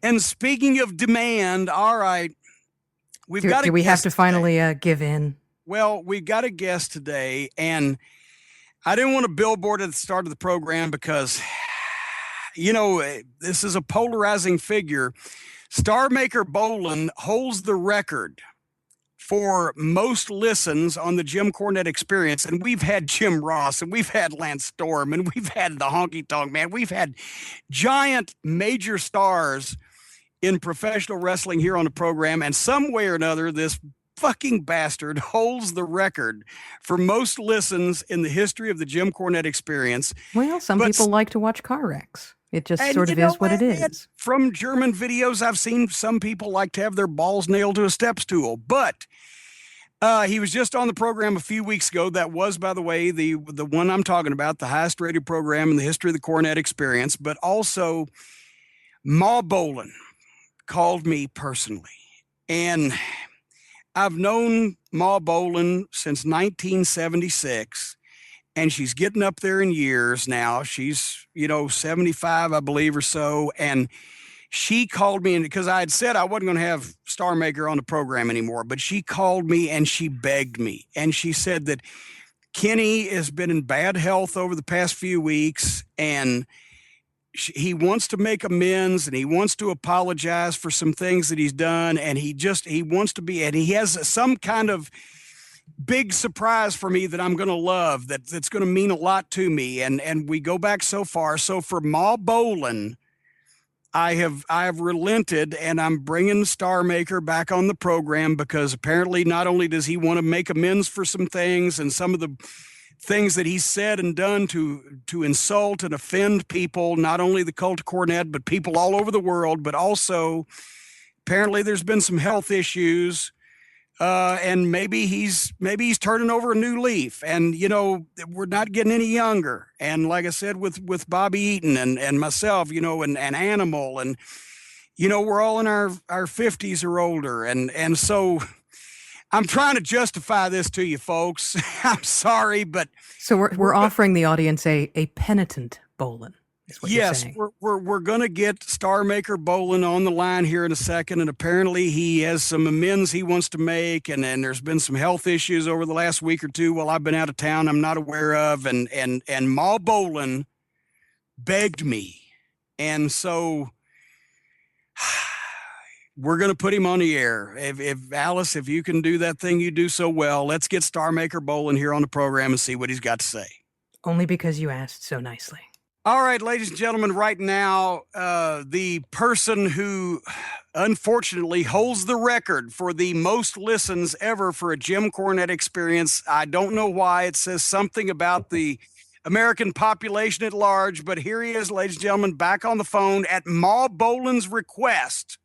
And speaking of demand, all right, do we have to finally give in? Well, we've got a guest today, and I didn't want to billboard at the start of the program because, this is a polarizing figure. Star maker Bolin holds the record for most listens on the Jim Cornette Experience. And we've had Jim Ross, and we've had Lance Storm, and we've had the Honky Tonk Man. We've had giant major stars in professional wrestling here on the program. And some way or another, this fucking bastard holds the record for most listens in the history of the Jim Cornette Experience. Well, some people like to watch car wrecks. It just sort of is what it is. From German videos, I've seen some people like to have their balls nailed to a step stool. But he was just on the program a few weeks ago. That was, by the way, the one I'm talking about, the highest rated program in the history of the Cornette Experience. But also, Ma Bolin called me personally. And I've known Ma Bolin since 1976. And she's getting up there in years now. She's, 75, I believe, or so. And she called me, and because I had said I wasn't going to have Star Maker on the program anymore, but she called me and she begged me. And she said that Kenny has been in bad health over the past few weeks, and he wants to make amends, and he wants to apologize for some things that he's done. And he wants to be, and he has some kind of big surprise for me that I'm going to love, that's going to mean a lot to me. And we go back so far. So for Ma Bolin, I have relented, and I'm bringing Star Maker back on the program because apparently not only does he want to make amends for some things and some of the things that he's said and done to insult and offend people, not only the cult of Cornette, but people all over the world, but also apparently there's been some health issues. And maybe he's turning over a new leaf, and we're not getting any younger. And like I said, with Bobby Eaton and myself, and Animal, and we're all in our 50s or older, and so I'm trying to justify this to you folks. I'm sorry, but so we're offering the audience a penitent Bolin. Yes, we're going to get Star Maker Bolin on the line here in a second, and apparently he has some amends he wants to make, and there's been some health issues over the last week or two while I've been out of town I'm not aware of, and Ma Bolin begged me, and so we're going to put him on the air. If Alice, if you can do that thing you do so well, let's get Star Maker Bolin here on the program and see what he's got to say. Only because you asked so nicely. All right, ladies and gentlemen, right now, the person who unfortunately holds the record for the most listens ever for a Jim Cornette Experience. I don't know why. It says something about the American population at large, but here he is, ladies and gentlemen, back on the phone at Ma Bolin's request.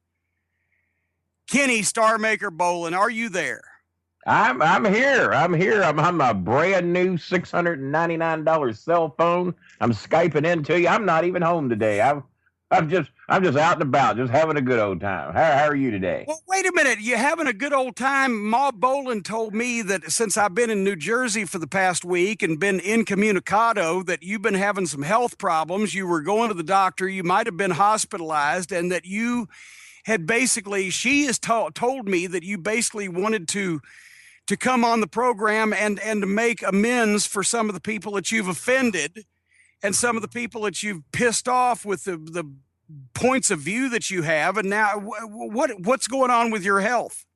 Kenny Star Maker Bolin, are you there? I'm here. I'm on my brand new $699 cell phone. I'm Skyping into you. I'm not even home today. I'm just out and about, just having a good old time. How are you today? Well, wait a minute. You having a good old time? Ma Bolin told me that since I've been in New Jersey for the past week and been incommunicado, that you've been having some health problems. You were going to the doctor. You might have been hospitalized, and that you had basically, she has told me that you basically wanted to come on the program and to make amends for some of the people that you've offended and some of the people that you've pissed off with the points of view that you have. And now what's going on with your health?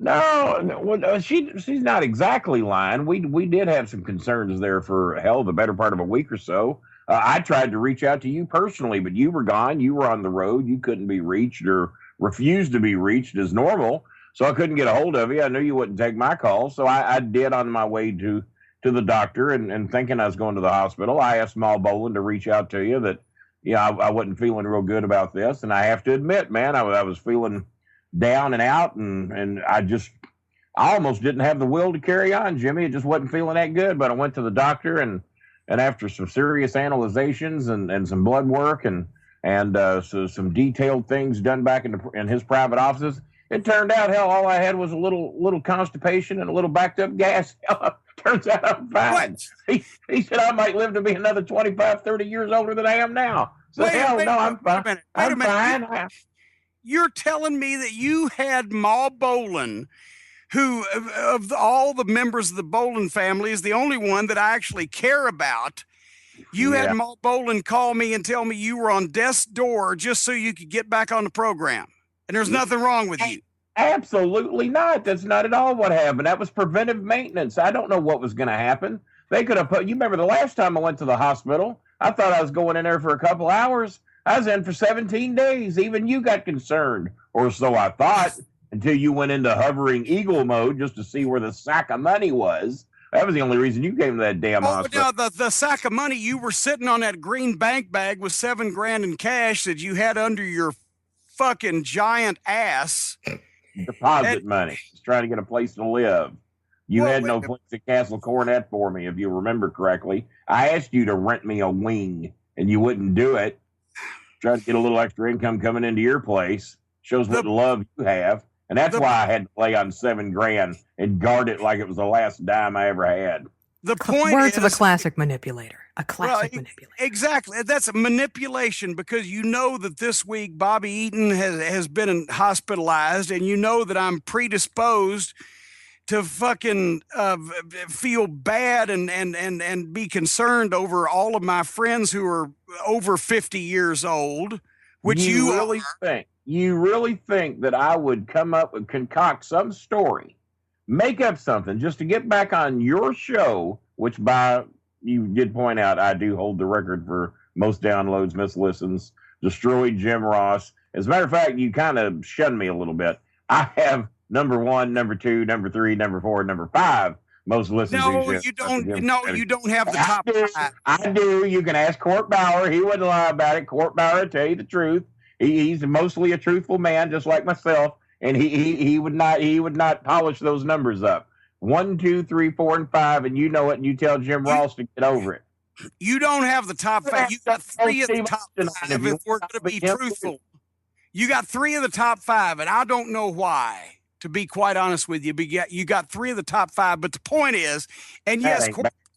No, she's not exactly lying. We did have some concerns there for the better part of a week or so. I tried to reach out to you personally, but you were gone. You were on the road. You couldn't be reached or refused to be reached as normal. So I couldn't get a hold of you. I knew you wouldn't take my call. So I did on my way to the doctor and thinking I was going to the hospital. I asked Ma Bolin to reach out to you that, I wasn't feeling real good about this. And I have to admit, man, I was feeling down and out. And I almost didn't have the will to carry on, Jimmy. It just wasn't feeling that good. But I went to the doctor and after some serious analyzations and some blood work and so some detailed things done back in his private offices, it turned out, all I had was a little constipation and a little backed up gas. Turns out I'm fine. He said I might live to be another 25, 30 years older than I am now. So, no, I'm fine. I'm fine. You're telling me that you had Ma Bolin, who of all the members of the Bolin family is the only one that I actually care about. You had Ma Bolin call me and tell me you were on death's door just so you could get back on the program. And there's nothing wrong with you. Absolutely not. That's not at all what happened. That was preventive maintenance. I don't know what was going to happen. They could have you remember the last time I went to the hospital, I thought I was going in there for a couple hours. I was in for 17 days. Even you got concerned, or so I thought, until you went into hovering eagle mode just to see where the sack of money was. That was the only reason you came to that damn hospital. No, the sack of money, you were sitting on that green bank bag with $7,000 in cash that you had under your fucking giant ass. Deposit money. Just trying to get a place to live. You had no place at Castle Cornette for me, if you remember correctly. I asked you to rent me a wing, and you wouldn't do it. Try to get a little extra income coming into your place. Shows what love you have. And that's why I had to play on $7,000 and guard it like it was the last dime I ever had. The point Words of a classic manipulator. A classic manipulator. Exactly. That's a manipulation, because you know that this week Bobby Eaton has been hospitalized, and you know that I'm predisposed to fucking feel bad and be concerned over all of my friends who are over 50 years old, which you really think that I would come up and concoct some story, make up something just to get back on your show, which you did point out, I do hold the record for most downloads, most listens, destroyed Jim Ross. As a matter of fact, you kind of shunned me a little bit. I have number 1, number 2, number 3, number 4, number 5 most listened to. No, you don't. No, you don't have the top 5. I do. You can ask Court Bauer. He wouldn't lie about it. Court Bauer will tell you the truth. He's mostly a truthful man, just like myself, and he would not polish those numbers up. 1, 2, 3, 4, and 5, and you know it, and you tell Jim Ross to get over it. You don't have the top 5. You got 3 of the top 5. If we're going to be truthful, you got 3 of the top 5, and I don't know why. To be quite honest with you, but you got 3 of the top 5. But the point is, and yes,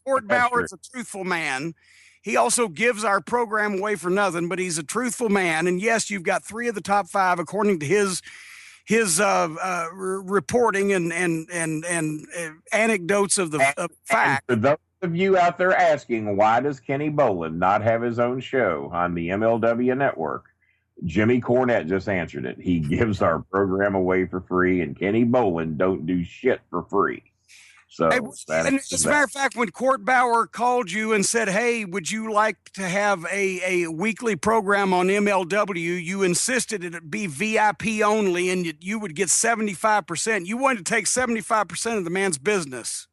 Court Bauer is a truthful man. He also gives our program away for nothing, but he's a truthful man. And yes, you've got 3 of the top 5 according to his reporting and anecdotes of the fact. For those of you out there asking, why does Kenny Bolin not have his own show on the MLW network? Jimmy Cornette just answered it. He gives our program away for free, and Kenny Bolin don't do shit for free. So, as a matter of fact, when Court Bauer called you and said, "Hey, would you like to have a weekly program on MLW?" you insisted it be VIP only, and you would get 75%. You wanted to take 75% of the man's business.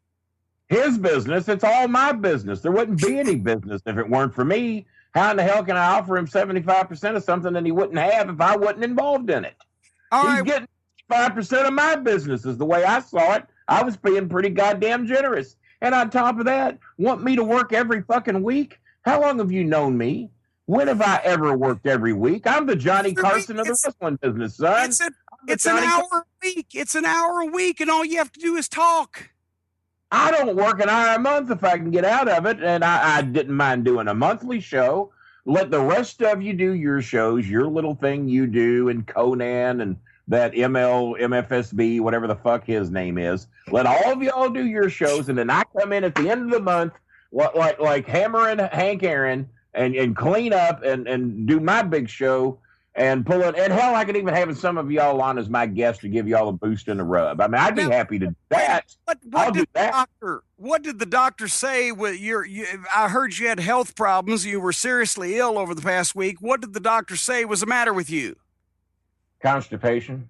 His business. It's all my business. There wouldn't be any business if it weren't for me. How in the hell can I offer him 75% of something that he wouldn't have if I wasn't involved in it? He's getting 5% of my business is the way I saw it. I was being pretty goddamn generous. And on top of that, want me to work every fucking week? How long have you known me? When have I ever worked every week? I'm the Johnny Carson of the wrestling business, son. It's an hour a week. It's an hour a week, and all you have to do is talk. I don't work an hour a month if I can get out of it, and I didn't mind doing a monthly show. Let the rest of you do your shows, your little thing you do, and Conan and that MFSB, whatever the fuck his name is. Let all of y'all do your shows, and then I come in at the end of the month, like Hammer and Hank Aaron, and clean up and do my big show and pull it. And hell, I could even have some of y'all on as my guest to give y'all a boost and a rub. I mean, I'd be happy to do that. What did the doctor say? I heard you had health problems. You were seriously ill over the past week. What did the doctor say was the matter with you? Constipation.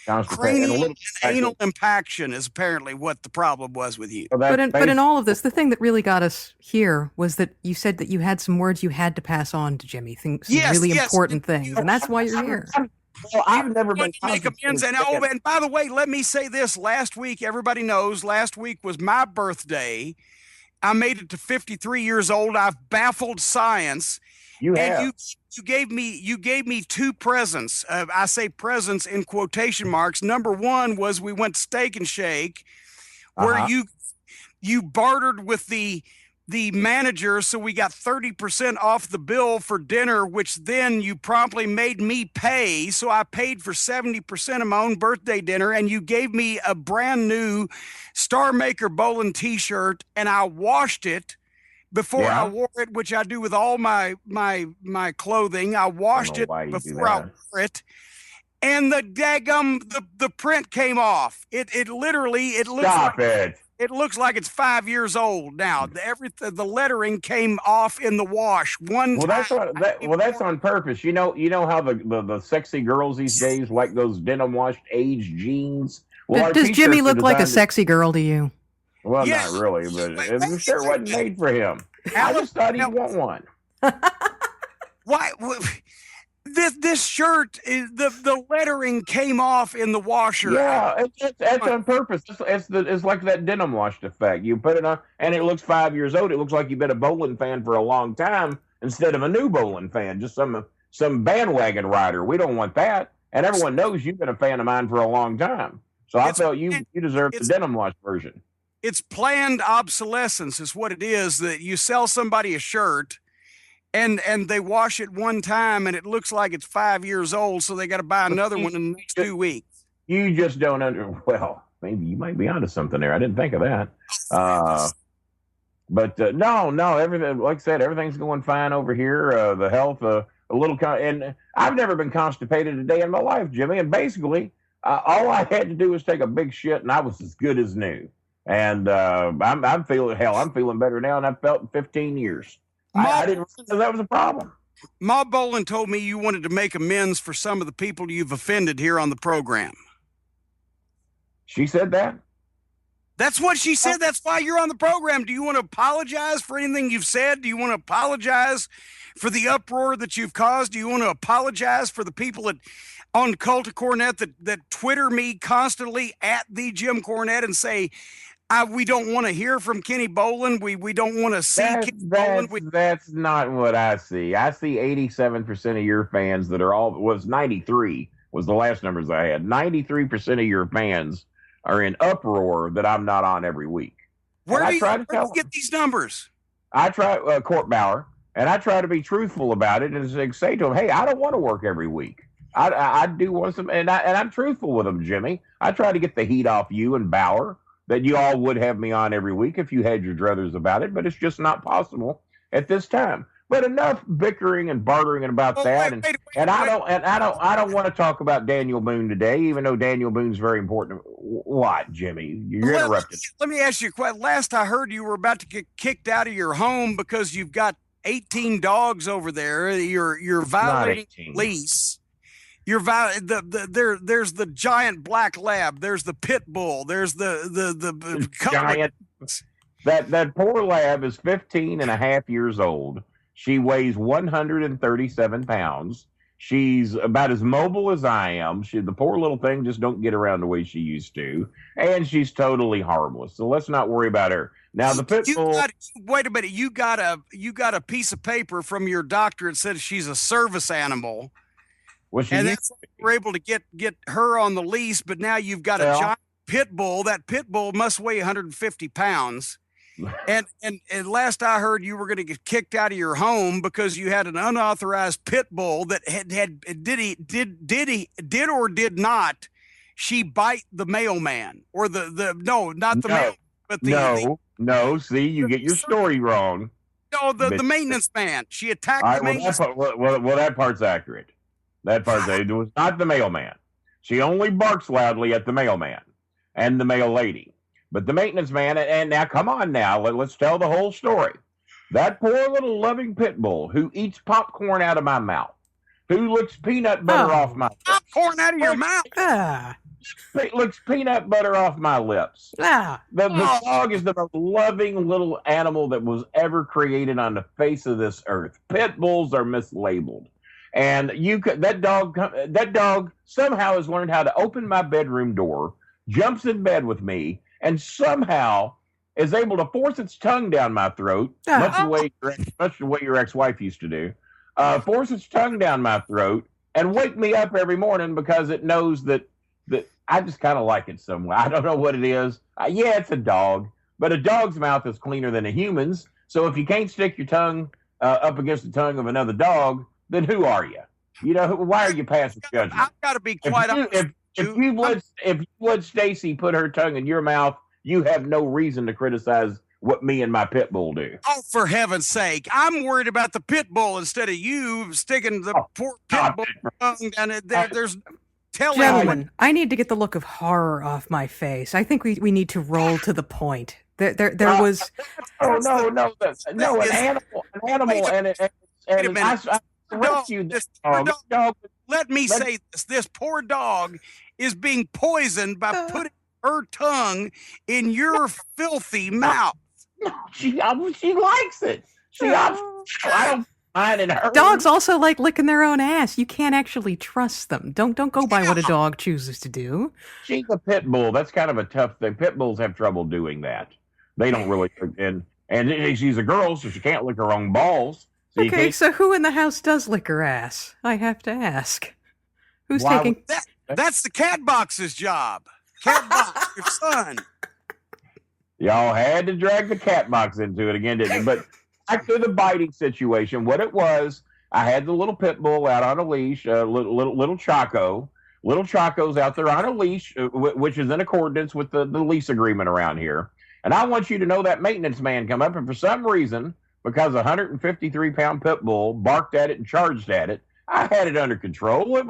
Cranial and anal impaction is apparently what the problem was with you. But in all of this, the thing that really got us here was that you said that you had some words you had to pass on to Jimmy, some really important things, and that's why you're here. Well, I've never been make amends. And by the way, let me say this: last week, everybody knows, last week was my birthday. I made it to 53 years old. I've baffled science. You gave me 2 presents. I say presents in quotation marks. Number 1 was we went to Steak and Shake, where you bartered with the the manager, so we got 30% off the bill for dinner, which then you promptly made me pay. So I paid for 70% of my own birthday dinner, and you gave me a brand new Star Maker Bolin t-shirt, and I washed it before I wore it, which I do with all my clothing. I washed it before I wore it. And the daggum, the print came off. It literally, it looks Stop it. It looks like it's 5 years old now. The lettering came off in the wash one time. That's on purpose. You know how the sexy girls these days like those denim washed aged jeans. Well, does Jimmy look like a sexy girl to you? Well, yes. Not really, but the shirt wasn't made for him. I just thought he'd want one. Why? This shirt is the lettering came off in the washer. Yeah, it's on purpose. It's like that denim washed effect. You put it on, and it looks 5 years old. It looks like you've been a Bolin fan for a long time instead of a new Bolin fan, just some bandwagon rider. We don't want that, and everyone knows you've been a fan of mine for a long time. So I felt you deserve the denim wash version. It's planned obsolescence, is what it is. That you sell somebody a shirt. And they wash it one time, and it looks like it's 5 years old, so they got to buy another one in the next 2 weeks. You just don't well, maybe you might be onto something there. I didn't think of that. But no, everything, like I said, everything's going fine over here. The health, a little, and I've never been constipated a day in my life, Jimmy. And basically, all I had to do was take a big shit, and I was as good as new. And I'm feeling better now than I've felt in 15 years. I didn't realize that was a problem. Ma Bolin told me you wanted to make amends for some of the people you've offended here on the program. She said that? That's what she said. That's why you're on the program. Do you want to apologize for anything you've said? Do you want to apologize for the uproar that you've caused? Do you want to apologize for the people on Cult of Cornette that Twitter me constantly at the Jim Cornette and say, we don't want to hear from Kenny Bolin. We don't want to see Kenny Bolin. That's not what I see. I see 87% of your fans that are 93 was the last numbers I had. 93% of your fans are in uproar that I'm not on every week. Where do you get these numbers? I try Court Bauer, and I try to be truthful about it and say to them, hey, I don't want to work every week. I do want some, and I'm truthful with them, Jimmy. I try to get the heat off you and Bauer that you all would have me on every week if you had your druthers about it, but it's just not possible at this time. But enough bickering and bartering about that, and I don't want to talk about Daniel Boone today, even though Daniel Boone's very important. What, Jimmy? You're interrupted. Let me ask you a question. Last I heard, you were about to get kicked out of your home because you've got 18 dogs over there. You're violating lease. There's the giant black lab. There's the pit bull. There's the giant. That poor lab is 15 and a half years old. She weighs 137 pounds. She's about as mobile as I am. The poor little thing just don't get around the way she used to. And she's totally harmless. So let's not worry about her. Now the pit bull. Wait a minute. You got a piece of paper from your doctor that says she's a service animal. And that's we're able to get her on the lease, but now you've got a giant pit bull. That pit bull must weigh 150 pounds. And last I heard, you were going to get kicked out of your home because you had an unauthorized pit bull that did or did not she bite the mailman or mail, but no. See, you get your story wrong. No, the maintenance man. She attacked the maintenance. Well, that part's accurate. That part, it was not the mailman. She only barks loudly at the mailman and the mail lady. But the maintenance man, and now come on now, let's tell the whole story. That poor little loving pit bull who eats popcorn out of my mouth, who licks peanut butter off my lips. Popcorn out of your mouth? Licks peanut butter off my lips. The dog is the most loving little animal that was ever created on the face of this earth. Pit bulls are mislabeled. And that dog somehow has learned how to open my bedroom door, jumps in bed with me, and somehow is able to force its tongue down my throat, much the way your ex-wife used to do, force its tongue down my throat, and wake me up every morning because it knows that I just kind of like it somewhere. I don't know what it is. Yeah, it's a dog, but a dog's mouth is cleaner than a human's So if you can't stick your tongue up against the tongue of another dog, then who are you? You know, why are you passing judgment? I've got to be quite honest. If you let Stacy put her tongue in your mouth, you have no reason to criticize what me and my pit bull do. Oh, for heaven's sake. I'm worried about the pit bull instead of you sticking the poor pit bull tongue down there. There's telling. Gentlemen, I need to get the look of horror off my face. I think we need to roll to the point. There was... Oh, no, an animal, and I rescued this dog. Let me say this. This poor dog is being poisoned by putting her tongue in your filthy mouth. No, she likes it. I don't mind in her. Dogs also like licking their own ass. You can't actually trust them. Don't go by what a dog chooses to do. She's a pit bull. That's kind of a tough thing. Pit bulls have trouble doing that. They don't really, and she's a girl, so she can't lick her own balls. So who in the house does lick her ass? I have to ask. Who's taking... That's the cat box's job. Cat box, your son. Y'all had to drag the cat box into it again, didn't you? But back to the biting situation. What it was, I had the little pit bull out on a leash, little Chaco. Little Chaco's out there on a leash, which is in accordance with the lease agreement around here. And I want you to know that maintenance man come up, and for some reason, because a 153-pound pit bull barked at it and charged at it, I had it under control.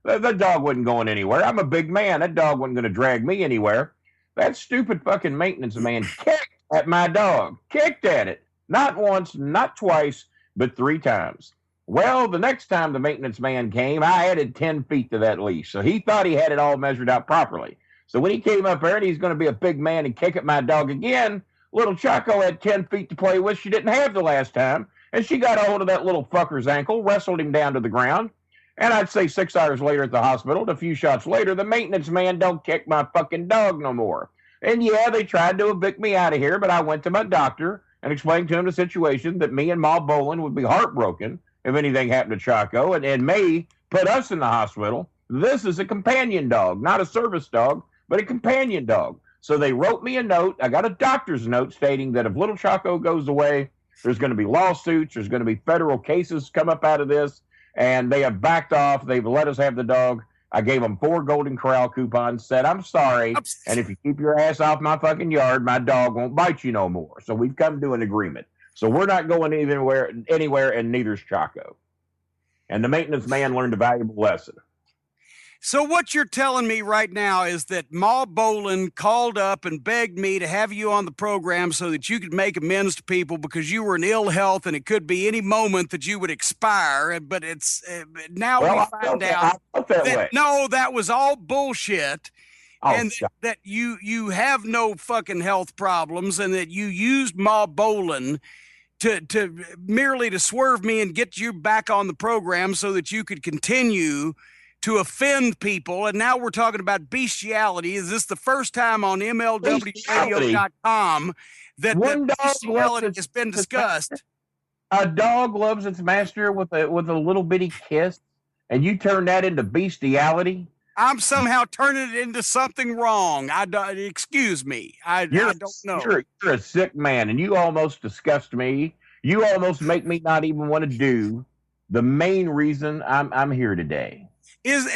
The dog wasn't going anywhere. I'm a big man. That dog wasn't going to drag me anywhere. That stupid fucking maintenance man kicked at my dog. Kicked at it. Not once, not twice, but 3 times. Well, the next time the maintenance man came, I added 10 feet to that leash. So he thought he had it all measured out properly. So when he came up there and he's going to be a big man and kick at my dog again, little Chaco had 10 feet to play with she didn't have the last time. And she got a hold of that little fucker's ankle, wrestled him down to the ground. And I'd say 6 hours later at the hospital, and a few shots later, the maintenance man don't kick my fucking dog no more. And yeah, they tried to evict me out of here, but I went to my doctor and explained to him the situation, that me and Ma Bolin would be heartbroken if anything happened to Chaco, and may put us in the hospital. This is a companion dog, not a service dog, but a companion dog. So they wrote me a note. I got a doctor's note stating that if little Chaco goes away, there's going to be lawsuits, there's going to be federal cases come up out of this. And they have backed off. They've let us have the dog. I gave them 4 Golden Corral coupons, said, I'm sorry. And if you keep your ass off my fucking yard, my dog won't bite you no more. So we've come to an agreement. So we're not going anywhere, and neither's Chaco. And the maintenance man learned a valuable lesson. So what you're telling me right now is that Ma Bolin called up and begged me to have you on the program so that you could make amends to people because you were in ill health and it could be any moment that you would expire. But it's now we found out that no, that was all bullshit. And that you have no fucking health problems, and that you used Ma Bolin to merely to swerve me and get you back on the program so that you could continue to offend people. And now we're talking about bestiality. Is this the first time on MLWradio.com that bestiality has been discussed? A dog loves its master with a little bitty kiss, and you turn that into bestiality? I'm somehow turning it into something wrong. Excuse me. I don't know. You're a sick man, and you almost disgust me. You almost make me not even want to do the main reason I'm here today.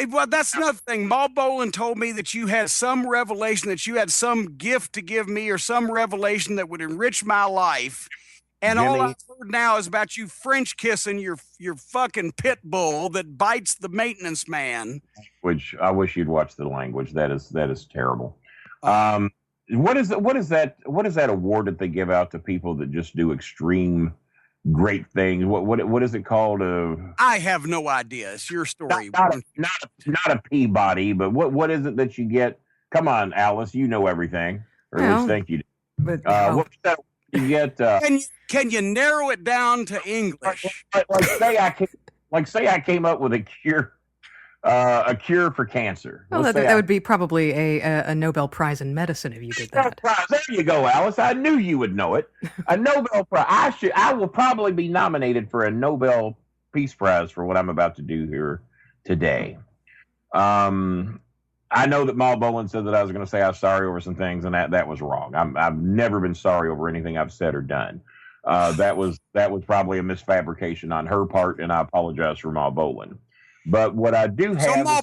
Well, that's another thing. Ma Bolin told me that you had some revelation, that you had some gift to give me, or some revelation that would enrich my life. And Jimmy, all I've heard now is about you French kissing your fucking pit bull that bites the maintenance man. Which I wish you'd watch the language. That is terrible. What is that award that they give out to people that just do extreme great things? What is it called? I have no idea. It's your story. Not a Peabody, but what is it that you get? Come on, Alice, you know everything, or at least think you do. But what's that you get? Can you narrow it down to English? Say I came up with a cure for cancer. Well, that would be probably a Nobel Prize in medicine if you did that. There you go, Alice. I knew you would know it. A Nobel Prize. I will probably be nominated for a Nobel Peace Prize for what I'm about to do here today. I know that Ma Bolin said that I was going to say I was sorry over some things, and that was wrong. I've never been sorry over anything I've said or done. That was probably a misfabrication on her part, and I apologize for Ma Bolin. But what I do have, Ma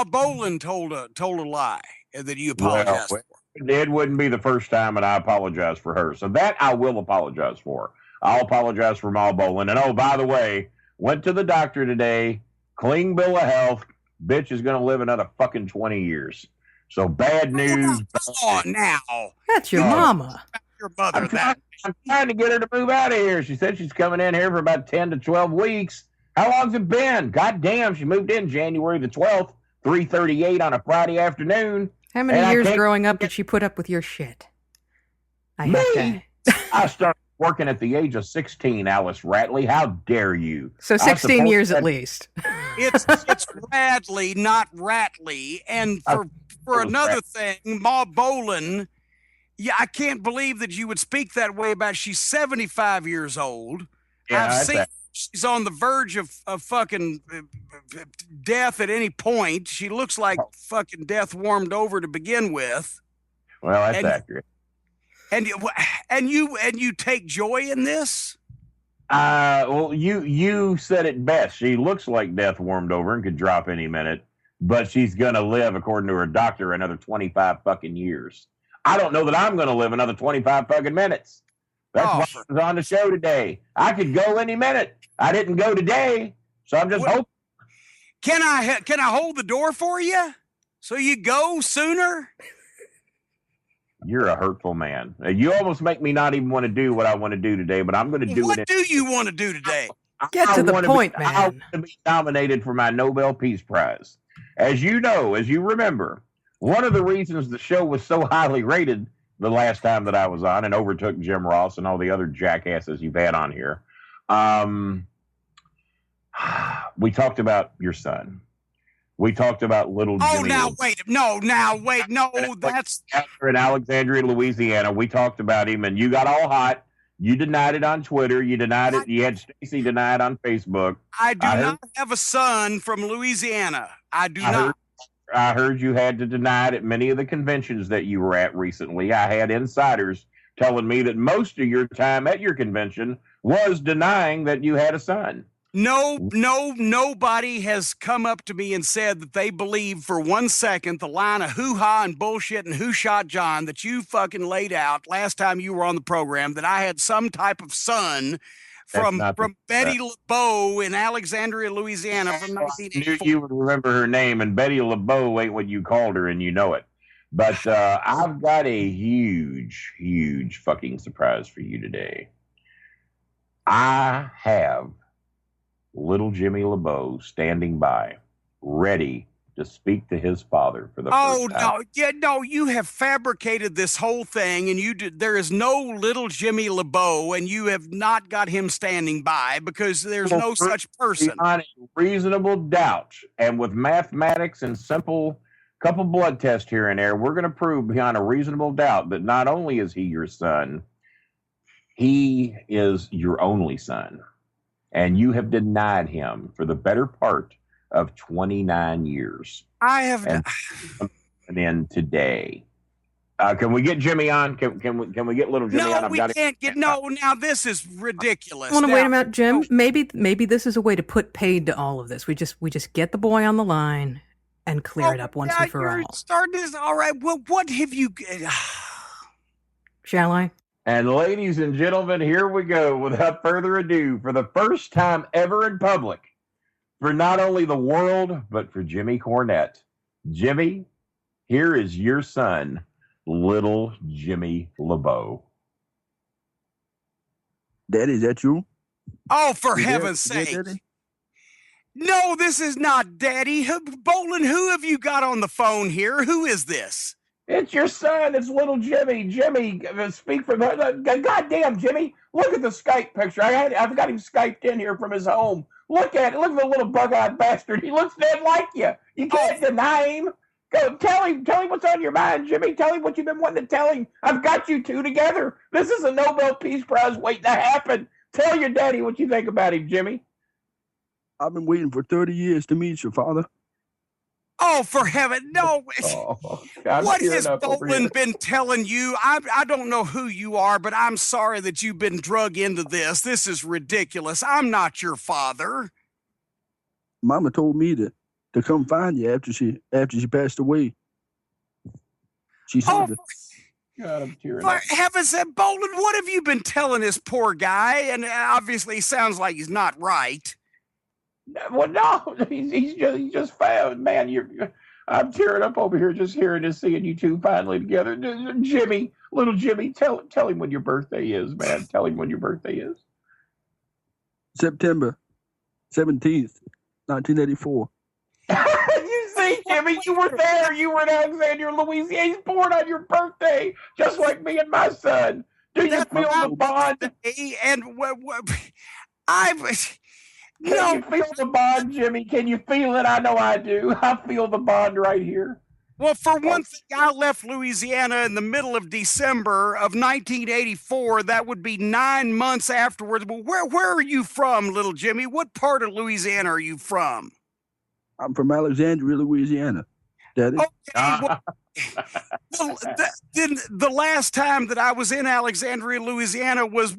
Bolin told a lie that you apologized for. It wouldn't be the first time, and I apologize for her. So that I will apologize for. I'll apologize for Ma Bolin. And oh, by the way, went to the doctor today. Clean bill of health. Bitch is going to live another fucking 20 years. So bad news. Come on now. That's your mama. Your mother. I'm trying to get her to move out of here. She said she's coming in here for about 10 to 12 weeks. How long's it been? God damn, she moved in January the 12th, 3:38 on a Friday afternoon. How many years growing up did she put up with your shit? I started working at the age of 16, Alice Ratley. How dare you? So 16 years at least. It's Radley, not Ratley. And for another thing, Ma Bolin, I can't believe that you would speak that way about. She's 75 years old. Yeah, I've seen she's on the verge of fucking death at any point. She looks like fucking death warmed over to begin with. Well, that's accurate. And you take joy in this? Well, you said it best. She looks like death warmed over and could drop any minute, but she's gonna live, according to her doctor, another 25 fucking years. I don't know that I'm gonna live another 25 fucking minutes. That's why I was on the show today. I could go any minute. I didn't go today, so I'm just hoping. Can I hold the door for you so you go sooner? You're a hurtful man. You almost make me not even want to do what I want to do today, but I'm going to do it. What do you want to do today? Get to the point, man. I want to be nominated for my Nobel Peace Prize. As you know, as you remember, one of the reasons the show was so highly rated the last time that I was on and overtook Jim Ross and all the other jackasses you've had on here, we talked about your son. We talked about little Jimmy. No, that's in Alexandria, Louisiana. We talked about him, and you got all hot. You denied it on Twitter. You denied it. You had Stacy deny it on Facebook. I do not have a son from Louisiana. I do not. I heard you had to deny it at many of the conventions that you were at recently. I had insiders telling me that most of your time at your convention was denying that you had a son. Nobody has come up to me and said that they believe for 1 second the line of hoo-ha and bullshit and who shot John that you fucking laid out last time you were on the program, that I had some type of son from Betty LeBeau in Alexandria, Louisiana from 1984. I knew you would remember her name, and Betty LeBeau ain't what you called her, and you know it. But I've got a huge, huge fucking surprise for you today. I have little Jimmy LeBeau standing by, ready to speak to his father for the first time. You have fabricated this whole thing, and there is no little Jimmy LeBeau, and you have not got him standing by because there's no such person. On a reasonable doubt, and with mathematics and simple couple blood tests here and there, we're going to prove beyond a reasonable doubt that not only is he your son, he is your only son. And you have denied him for the better part of 29 years. I have. And then today, can we get Jimmy on? Can we get little Jimmy on? No, we can't get. No, now this is ridiculous. Wait a minute, Jim. Maybe this is a way to put paid to all of this. We just get the boy on the line and clear it up once and for all. Starting this, all right. Well, what have you? Shall I? And ladies and gentlemen, here we go. Without further ado, for the first time ever in public, for not only the world, but for Jimmy Cornette. Jimmy, here is your son, little Jimmy LeBeau. Daddy, is that you? Oh, for heaven's sake. No, this is not Daddy. Bolin, who have you got on the phone here? Who is this? It's your son. It's little Jimmy. Jimmy, speak for the goddamn Jimmy. Look at the Skype picture. I've got him Skyped in here from his home. Look at it. Look at the little bug-eyed bastard. He looks dead like you. You can't deny him. Go tell him what's on your mind, Jimmy. Tell him what you've been wanting to tell him. I've got you two together. This is a Nobel Peace Prize waiting to happen. Tell your daddy what you think about him, Jimmy. I've been waiting for 30 years to meet your father. Oh, for heaven, no. What has Bolin been telling you? I don't know who you are, but I'm sorry that you've been drug into this. This is ridiculous. I'm not your father. Mama told me to come find you after she passed away. She said God, I'm tearing for up. heaven's sake, Bolin, what have you been telling this poor guy? And obviously, he sounds like he's not right. Well, no, he's just found, man. I'm tearing up over here just hearing and seeing you two finally together. Jimmy, little Jimmy, tell him when your birthday is, man. Tell him when your birthday is. September 17th, 1984. You see, Jimmy, you were there. You were in Alexandria, Louisiana. He's born on your birthday, just like me and my son. Do you feel the bond? And Can you feel the bond, Jimmy? Can you feel it? I know I do. I feel the bond right here. Well, for one thing, I left Louisiana in the middle of December of 1984. That would be 9 months afterwards. But where are you from, little Jimmy? What part of Louisiana are you from? I'm from Alexandria, Louisiana, Daddy. Okay, well, the last time that I was in Alexandria, Louisiana was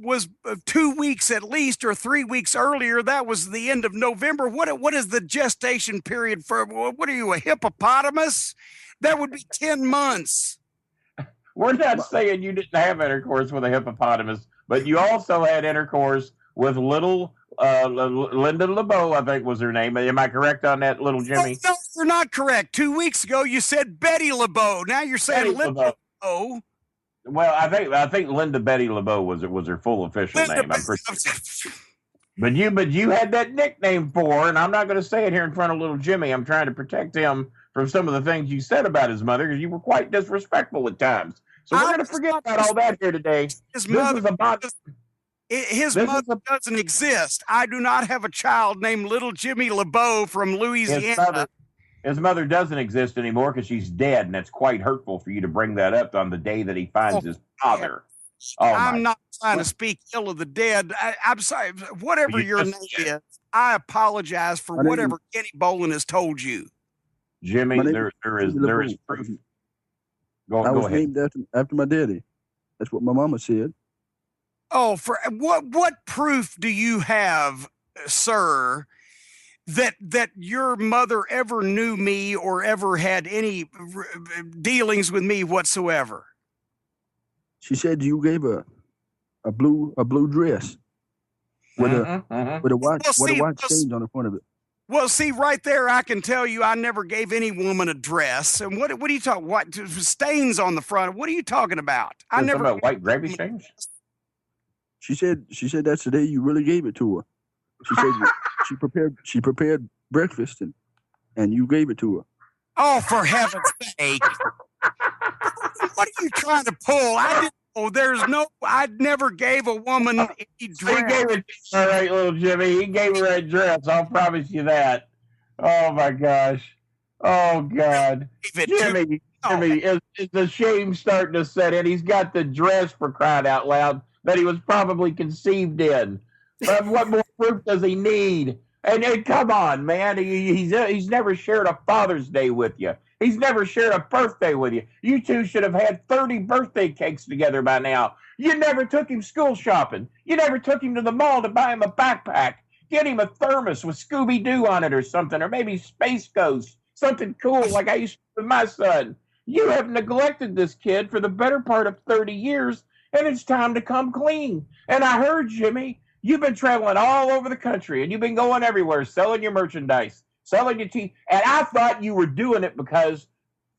2 weeks at least, or 3 weeks earlier. That was the end of November. What is the gestation period for? What are you, a hippopotamus? That would be 10 months. We're not saying you didn't have intercourse with a hippopotamus, but you also had intercourse with little Linda LeBeau, I think was her name. Am I correct on that, little Jimmy? No, you're not correct. 2 weeks ago, you said Betty LeBeau. Now you're saying Linda LeBeau. Well, I think Linda Betty LeBeau was her full official name. I'm pretty sure. But you had that nickname for her, and I'm not going to say it here in front of little Jimmy. I'm trying to protect him from some of the things you said about his mother, because you were quite disrespectful at times. So we're going to forget about all that here today. His mother doesn't exist. I do not have a child named Little Jimmy LeBeau from Louisiana. His mother doesn't exist anymore because she's dead, and it's quite hurtful for you to bring that up on the day that he finds his father. Oh, I'm not trying to speak ill of the dead. I'm sorry. Whatever your name is, I apologize for whatever Kenny Bolin has told you. Jimmy, there is proof. Go ahead. Named after my daddy. That's what my mama said. Oh, for what proof do you have, sir, that your mother ever knew me or ever had any dealings with me whatsoever? She said you gave her a blue dress with a white stains on the front of it. Well, see, right there, I can tell you I never gave any woman a dress. And what are you talking? What stains on the front? What are you talking about? I never about white gravy stains. She said that's the day you really gave it to her. She said she prepared breakfast and you gave it to her. Oh, for heaven's sake! What are you trying to pull? I never gave a woman any dress. He gave it, all right, little Jimmy. He gave her a dress. I'll promise you that. Oh my gosh. Oh God. Jimmy, is the shame starting to set in? He's got the dress, for crying out loud, that he was probably conceived in. But what more proof does he need? And come on, man. He's never shared a Father's Day with you. He's never shared a birthday with you. You two should have had 30 birthday cakes together by now. You never took him school shopping. You never took him to the mall to buy him a backpack. Get him a thermos with Scooby-Doo on it or something, or maybe Space Ghost, something cool like I used to do with my son. You have neglected this kid for the better part of 30 years, and it's time to come clean. And I heard, Jimmy, you've been traveling all over the country, and you've been going everywhere, selling your merchandise, selling your tea. And I thought you were doing it because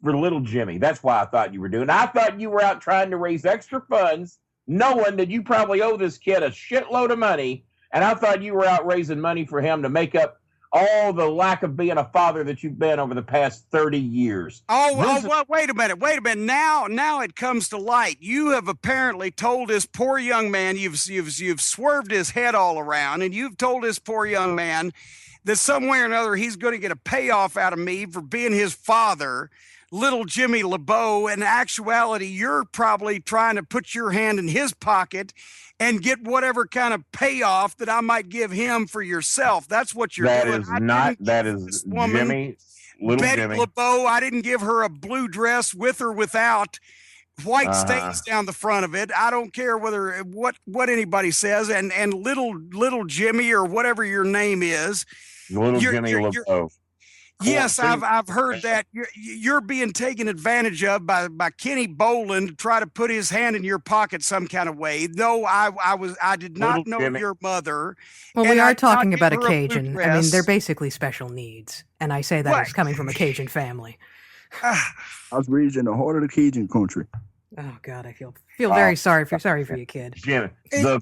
for little Jimmy. That's why I thought you were doing it. I thought you were out trying to raise extra funds, knowing that you probably owe this kid a shitload of money. And I thought you were out raising money for him to make up all the lack of being a father that you've been over the past 30 years. Well, wait a minute. Now it comes to light. You have apparently told this poor young man, you've swerved his head all around, and you've told this poor young man that some way or another he's going to get a payoff out of me for being his father, little Jimmy LeBeau. In actuality, you're probably trying to put your hand in his pocket and get whatever kind of payoff that I might give him for yourself. That's what you're doing. That is Jimmy. little Betty Jimmy. LeBeau, I didn't give her a blue dress with or without white stains down the front of it. I don't care whether what anybody says. And little Jimmy or whatever your name is, Little Jimmy LeBeau. Yes, I've heard that you're being taken advantage of by Kenny Bolin to try to put his hand in your pocket some kind of way. No, I did not know your mother. Well, we are talking about a Cajun. I mean, they're basically special needs, and I say that as coming from a Cajun family. I was raised in the heart of the Cajun country. Oh God, I feel very sorry for your kid. Jimmy, little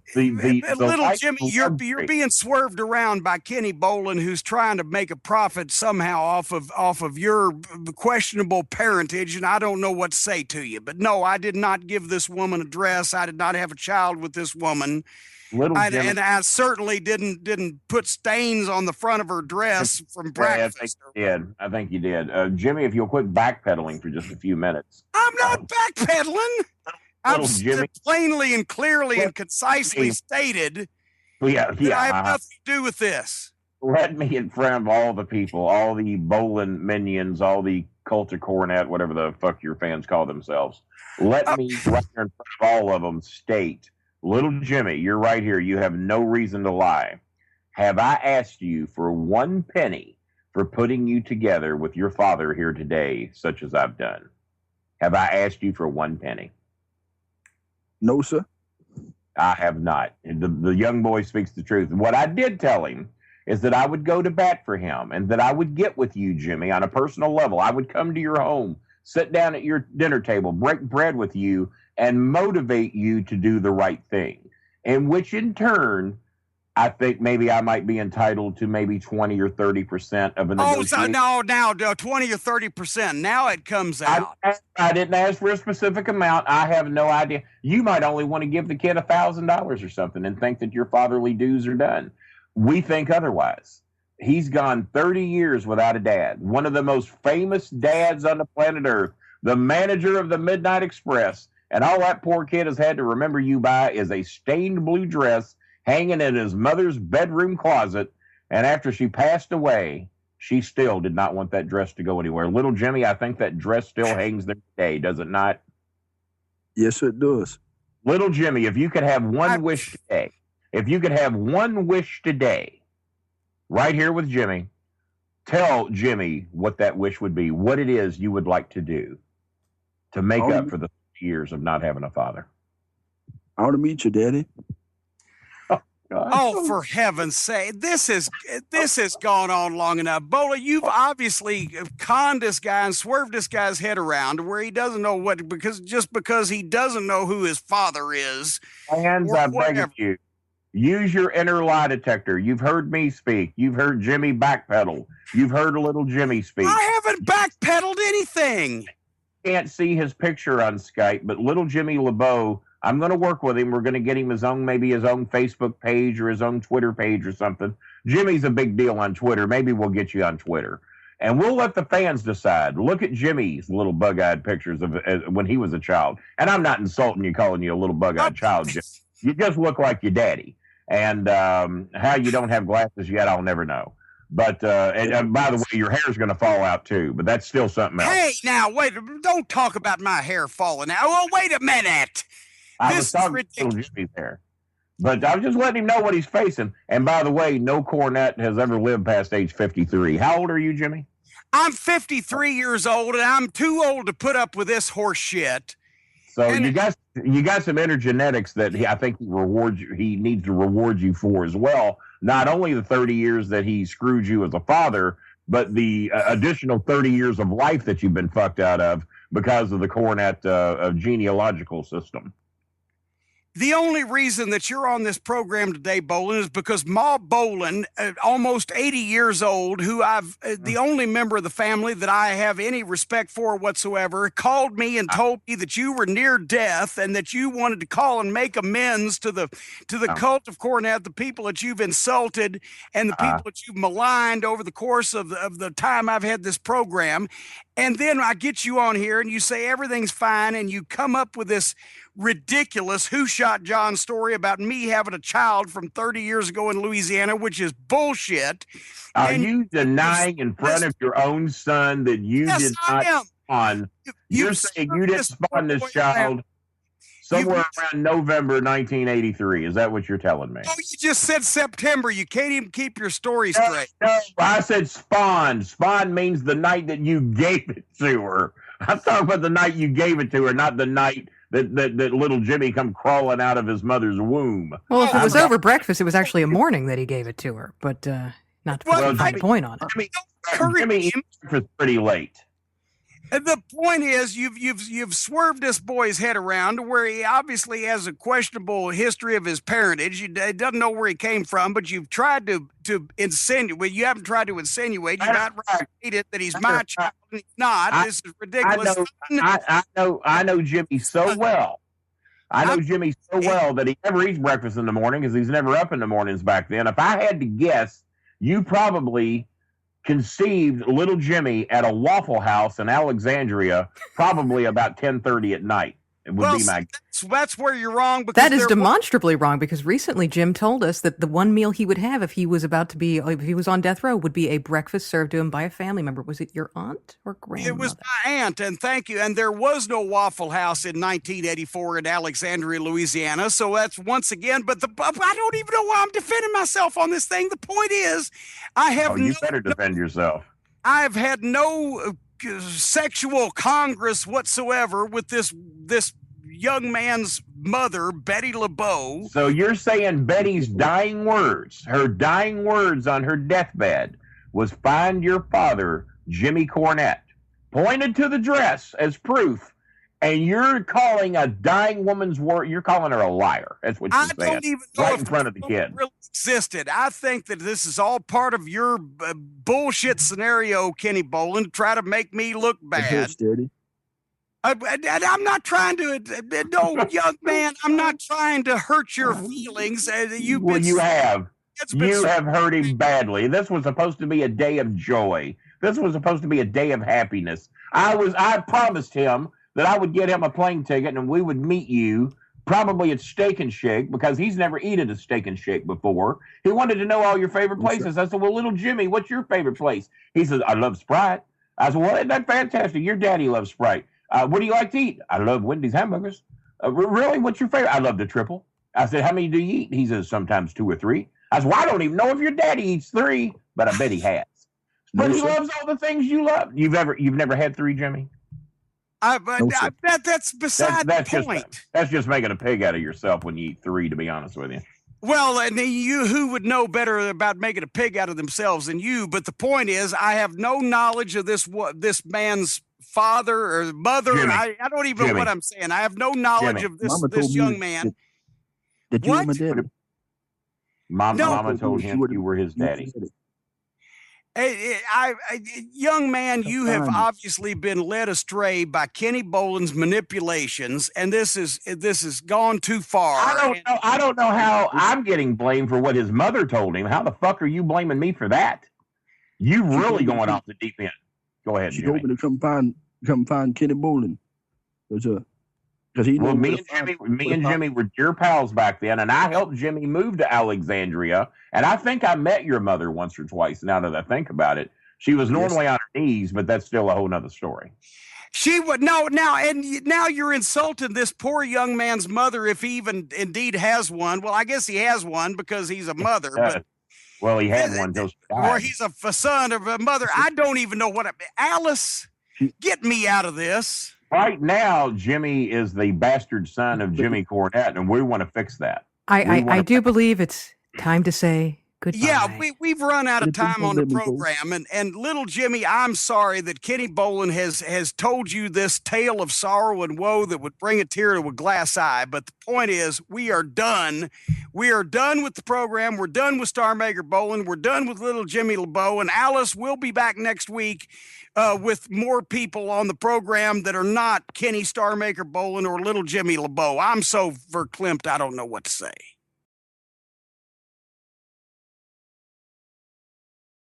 Jimmy, you're being swerved around by Kenny Bolin, who's trying to make a profit somehow off of your questionable parentage, and I don't know what to say to you. But no, I did not give this woman a dress. I did not have a child with this woman. And I certainly didn't put stains on the front of her dress from breakfast. I think you did. Jimmy, if you'll quit backpedaling for just a few minutes. I'm not backpedaling. I've plainly and clearly and concisely stated that I have nothing to do with this. Let me, in front of all the people, all the Bolin minions, all the cult of Cornette, whatever the fuck your fans call themselves, let me, right here in front of all of them, state, little Jimmy, you're right here. You have no reason to lie. Have I asked you for 1 penny for putting you together with your father here today, such as I've done? Have I asked you for 1 penny? No, sir. I have not. The young boy speaks the truth. What I did tell him is that I would go to bat for him and that I would get with you, Jimmy, on a personal level. I would come to your home, sit down at your dinner table, break bread with you, and motivate you to do the right thing. In which, in turn, I think maybe I might be entitled to maybe 20 or 30% of a negotiation. Oh, so now 20 or 30%. Now it comes out. I didn't ask for a specific amount. I have no idea. You might only want to give the kid $1,000 or something and think that your fatherly dues are done. We think otherwise. He's gone 30 years without a dad. One of the most famous dads on the planet Earth, the manager of the Midnight Express. And all that poor kid has had to remember you by is a stained blue dress hanging in his mother's bedroom closet. And after she passed away, she still did not want that dress to go anywhere. Little Jimmy, I think that dress still hangs there today, does it not? Yes, it does. Little Jimmy, if you could have one wish today, right here with Jimmy, tell Jimmy what that wish would be, what it is you would like to do to make up for the years of not having a father. I want to meet your daddy. Oh, for heaven's sake. This has gone on long enough. Bolin, you've obviously conned this guy and swerved this guy's head around to where he doesn't know because he doesn't know who his father is. Hands, I beg you. Use your inner lie detector. You've heard me speak. You've heard Jimmy backpedal. You've heard little Jimmy speak. I haven't backpedaled anything. Can't see his picture on Skype, but little Jimmy LeBeau, I'm going to work with him. We're going to get him his own Facebook page or his own Twitter page or something. Jimmy's a big deal on Twitter. Maybe we'll get you on Twitter. And we'll let the fans decide. Look at Jimmy's little bug-eyed pictures of when he was a child. And I'm not insulting you, calling you a little bug-eyed child. You just look like your daddy. And how you don't have glasses yet, I'll never know. But and by the way, your hair's going to fall out too, but that's still something else. Hey, now, wait, don't talk about my hair falling out. Oh, wait a minute. I was talking to little Jimmy's hair. But I was just letting him know what he's facing. And by the way, no Cornette has ever lived past age 53. How old are you, Jimmy? I'm 53 years old, and I'm too old to put up with this horse shit. So you got some inner genetics that I think he needs to reward you for as well. Not only the 30 years that he screwed you as a father, but the additional 30 years of life that you've been fucked out of because of the Cornette genealogical system. The only reason that you're on this program today, Bolin, is because Ma Bolin, almost 80 years old, who the only member of the family that I have any respect for whatsoever, called me and told me that you were near death and that you wanted to call and make amends to the cult of Cornette, the people that you've insulted and the people that you've maligned over the course of the time I've had this program. And then I get you on here and you say everything's fine, and you come up with this ridiculous Who Shot John story about me having a child from 30 years ago in Louisiana, which is bullshit. Are you denying in front of your own son that you did not spawn? You're saying you didn't spawn this child somewhere around November 1983. Is that what you're telling me? Oh, you just said September. You can't even keep your story straight. No, I said spawn. Spawn means the night that you gave it to her. I'm talking about the night you gave it to her, not the night that little Jimmy come crawling out of his mother's womb. Well, if it was over breakfast, it was actually a morning that he gave it to her, but not to put a fine point on it. Jimmy eats breakfast pretty late. And the point is, you've swerved this boy's head around to where he obviously has a questionable history of his parentage. He doesn't know where he came from, but you've tried to insinuate. Well, you haven't tried to insinuate. You've not it that he's my child and he's not. This is ridiculous. I know Jimmy so well. I know Jimmy so well that he never eats breakfast in the morning because he's never up in the mornings back then. If I had to guess, you probably conceived little Jimmy at a Waffle House in Alexandria, probably about 10:30 at night. It would be my. That's where you're wrong. Because that is demonstrably wrong. Because recently Jim told us that the one meal he would have if he was if he was on death row would be a breakfast served to him by a family member. Was it your aunt or grandmother? It was my aunt, and thank you. And there was no Waffle House in 1984 in Alexandria, Louisiana. So that's once again. But I don't even know why I'm defending myself on this thing. The point is, I have. Oh, you better defend yourself. I've had no sexual congress whatsoever with this young man's mother, Betty LeBeau. So you're saying Betty's dying words, her dying words on her deathbed was find your father, Jimmy Cornette, pointed to the dress as proof, and you're calling a dying woman's word, you're calling her a liar. That's what you're saying. I don't even know if in front of the kid really existed. I think that this is all part of your bullshit scenario, Kenny Bolin, try to make me look bad. I'm not trying to, no, young man, I'm not trying to hurt your feelings. You have hurt him badly. This was supposed to be a day of joy. This was supposed to be a day of happiness. I promised him that I would get him a plane ticket and we would meet you probably at Steak and Shake because he's never eaten a Steak and Shake before. He wanted to know all your favorite places. I said, well, little Jimmy, what's your favorite place? He says, I love Sprite. I said, well, isn't that fantastic? Your daddy loves Sprite. What do you like to eat? I love Wendy's hamburgers. Really? What's your favorite? I love the triple. I said, how many do you eat? He says, sometimes 2 or 3. I said, well, I don't even know if your daddy eats 3, but I bet he has. But he loves all the things you love. You've never had 3, Jimmy? That's beside the point. That's just making a pig out of yourself when you eat 3, to be honest with you. Well, and who would know better about making a pig out of themselves than you? But the point is, I have no knowledge of this man's father or mother. I don't even know what I'm saying. I have no knowledge of this young man. Did you and my daddy? Mama told him you were his daddy. Young man, you have obviously been led astray by Kenny Bolin's manipulations, and this has gone too far. I don't know how I'm getting blamed for what his mother told him. How the fuck are you blaming me for that? You really going off the deep end. Go ahead, She Jimmy. told me to come find Kenny Bolin. Me and Jimmy were dear pals back then, and I helped Jimmy move to Alexandria. And I think I met your mother once or twice. Now that I think about it, she was normally on her knees, but that's still a whole nother story. She would now you're insulting this poor young man's mother if he even indeed has one. Well, I guess he has one because he's a mother, but. Well, he had one till she died. Or he's a son of a mother. I don't even know Alice, get me out of this. Right now, Jimmy is the bastard son of Jimmy Cornette, and we want to fix that. I do believe it's time to say goodbye. Yeah, we've run out of time on the program, and little Jimmy, I'm sorry that Kenny Bolin has told you this tale of sorrow and woe that would bring a tear to a glass eye. But the point is, we are done. We are done with the program. We're done with Star Maker Bolin. We're done with little Jimmy LeBeau, and Alice will be back next week with more people on the program that are not Kenny Star Maker Bolin or little Jimmy LeBeau. I'm so verklempt, I don't know what to say.